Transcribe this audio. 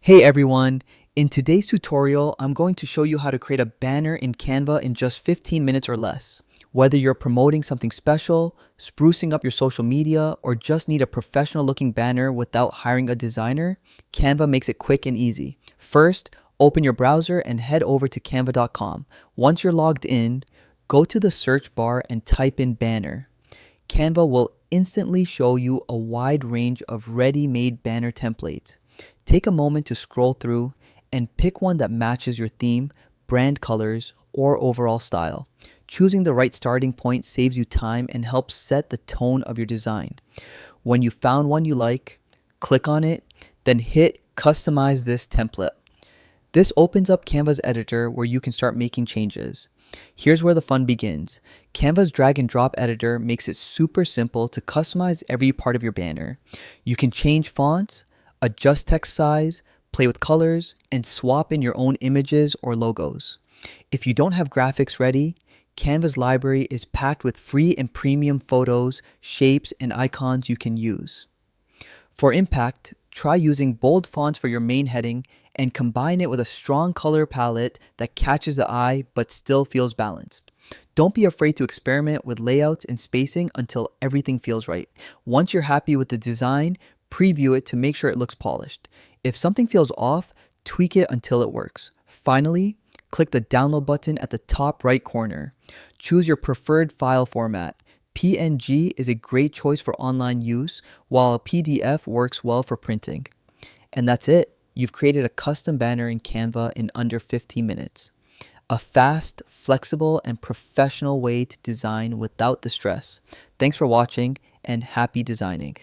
Hey everyone! In today's tutorial, I'm going to show you how to create a banner in Canva in just 15 minutes or less. Whether you're promoting something special, sprucing up your social media, or just need a professional looking banner without hiring a designer, Canva makes it quick and easy. First, open your browser and head over to canva.com. Once you're logged in, go to the search bar and type in banner. Canva will instantly show you a wide range of ready-made banner templates. Take a moment to scroll through and pick one that matches your theme, brand colors, or overall style. Choosing the right starting point saves you time and helps set the tone of your design. When you found one you like, click on it, then hit Customize this template. This opens up Canva's editor where you can start making changes. Here's where the fun begins. Canva's drag and drop editor makes it super simple to customize every part of your banner. You can change fonts, adjust text size, play with colors, and swap in your own images or logos. If you don't have graphics ready, Canva's library is packed with free and premium photos, shapes, and icons you can use. For impact, try using bold fonts for your main heading and combine it with a strong color palette that catches the eye but still feels balanced. Don't be afraid to experiment with layouts and spacing until everything feels right. Once you're happy with the design, preview it to make sure it looks polished. If something feels off, tweak it until it works. Finally, click the download button at the top right corner. Choose your preferred file format. PNG is a great choice for online use, while a PDF works well for printing. And that's it. You've created a custom banner in Canva in under 15 minutes. A fast, flexible, and professional way to design without the stress. Thanks for watching and happy designing.